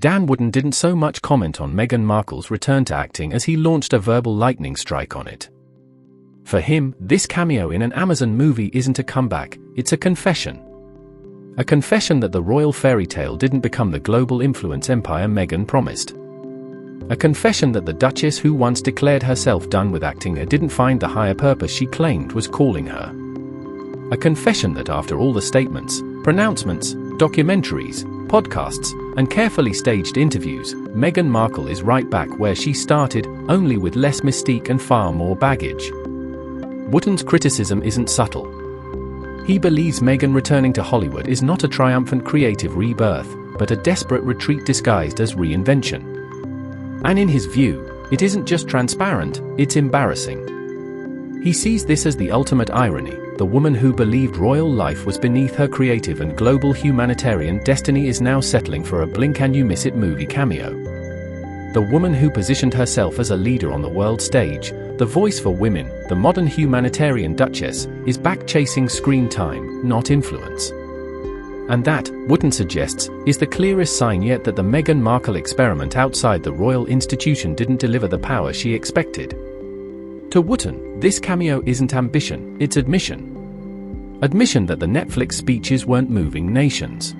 Dan Wootton didn't so much comment on Meghan Markle's return to acting as he launched a verbal lightning strike on it. For him, this cameo in an Amazon movie isn't a comeback, it's a confession. A confession that the royal fairy tale didn't become the global influence empire Meghan promised. A confession that the duchess who once declared herself done with acting didn't find the higher purpose she claimed was calling her. A confession that after all the statements, pronouncements, documentaries, podcasts, and carefully staged interviews, Meghan Markle is right back where she started, only with less mystique and far more baggage. Wootton's criticism isn't subtle. He believes Meghan returning to Hollywood is not a triumphant creative rebirth, but a desperate retreat disguised as reinvention. And in his view, it isn't just transparent, it's embarrassing. He sees this as the ultimate irony. The woman who believed royal life was beneath her creative and global humanitarian destiny is now settling for a blink-and-you-miss-it movie cameo. The woman who positioned herself as a leader on the world stage, the voice for women, the modern humanitarian duchess, is back chasing screen time, not influence. And that, Wootton suggests, is the clearest sign yet that the Meghan Markle experiment outside the royal institution didn't deliver the power she expected. To Wootton, this cameo isn't ambition, it's admission. Admission that the Netflix speeches weren't moving nations.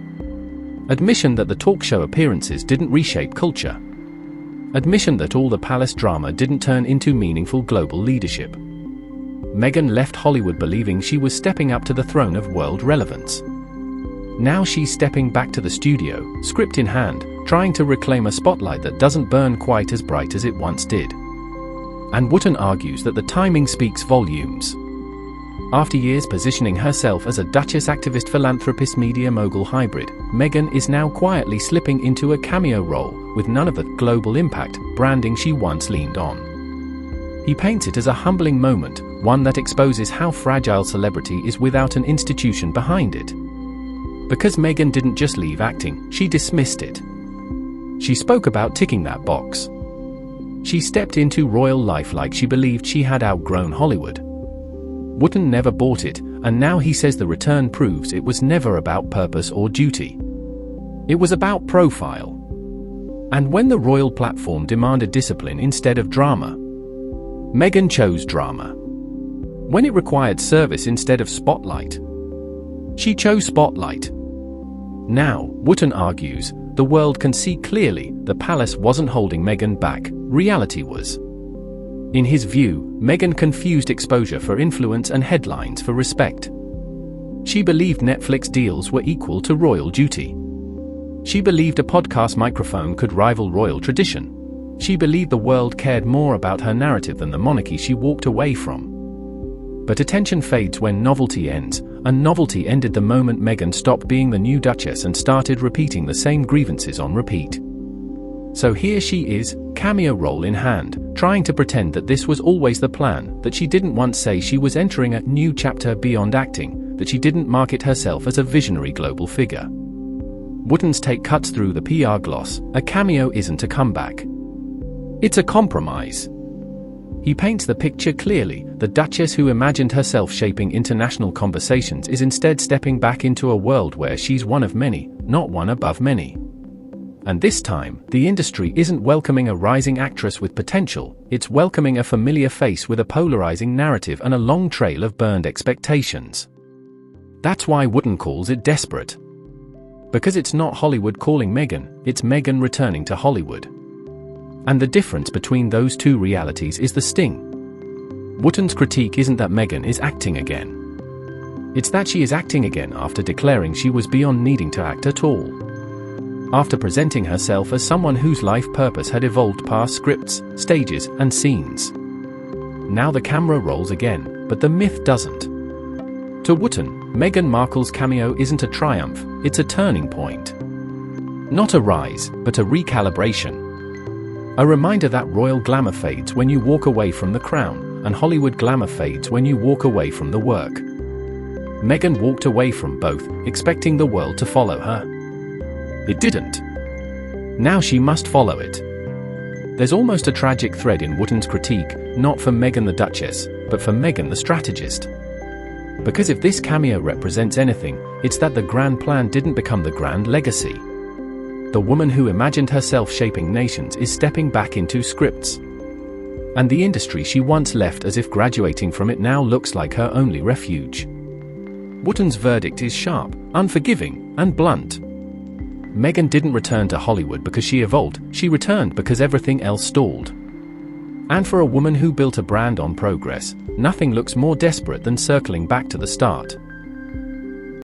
Admission that the talk show appearances didn't reshape culture. Admission that all the palace drama didn't turn into meaningful global leadership. Meghan left Hollywood believing she was stepping up to the throne of world relevance. Now she's stepping back to the studio, script in hand, trying to reclaim a spotlight that doesn't burn quite as bright as it once did. And Wootton argues that the timing speaks volumes. After years positioning herself as a duchess activist philanthropist media mogul hybrid, Meghan is now quietly slipping into a cameo role, with none of the global impact branding she once leaned on. He paints it as a humbling moment, one that exposes how fragile celebrity is without an institution behind it. Because Meghan didn't just leave acting, she dismissed it. She spoke about ticking that box. She stepped into royal life like she believed she had outgrown Hollywood. Wootton never bought it, and now he says the return proves it was never about purpose or duty. It was about profile. And when the royal platform demanded discipline instead of drama, Meghan chose drama. When it required service instead of spotlight, she chose spotlight. Now, Wootton argues, the world can see clearly the palace wasn't holding Meghan back, reality was. In his view, Meghan confused exposure for influence and headlines for respect. She believed Netflix deals were equal to royal duty. She believed a podcast microphone could rival royal tradition. She believed the world cared more about her narrative than the monarchy she walked away from. But attention fades when novelty ends, and novelty ended the moment Meghan stopped being the new duchess and started repeating the same grievances on repeat. So here she is, cameo role in hand, trying to pretend that this was always the plan, that she didn't once say she was entering a new chapter beyond acting, that she didn't market herself as a visionary global figure. Wootton's take cuts through the PR gloss. A cameo isn't a comeback. It's a compromise. He paints the picture clearly. The duchess who imagined herself shaping international conversations is instead stepping back into a world where she's one of many, not one above many. And this time, the industry isn't welcoming a rising actress with potential, it's welcoming a familiar face with a polarizing narrative and a long trail of burned expectations. That's why Wootton calls it desperate. Because it's not Hollywood calling Meghan, it's Meghan returning to Hollywood. And the difference between those two realities is the sting. Wootton's critique isn't that Meghan is acting again. It's that she is acting again after declaring she was beyond needing to act at all. After presenting herself as someone whose life purpose had evolved past scripts, stages, and scenes. Now the camera rolls again, but the myth doesn't. To Wootton, Meghan Markle's cameo isn't a triumph, it's a turning point. Not a rise, but a recalibration. A reminder that royal glamour fades when you walk away from the crown, and Hollywood glamour fades when you walk away from the work. Meghan walked away from both, expecting the world to follow her. It didn't. Now she must follow it. There's almost a tragic thread in Wootton's critique, not for Meghan the Duchess, but for Meghan the strategist. Because if this cameo represents anything, it's that the grand plan didn't become the grand legacy. The woman who imagined herself shaping nations is stepping back into scripts. And the industry she once left as if graduating from it now looks like her only refuge. Wootton's verdict is sharp, unforgiving, and blunt. Meghan didn't return to Hollywood because she evolved, she returned because everything else stalled. And for a woman who built a brand on progress, nothing looks more desperate than circling back to the start.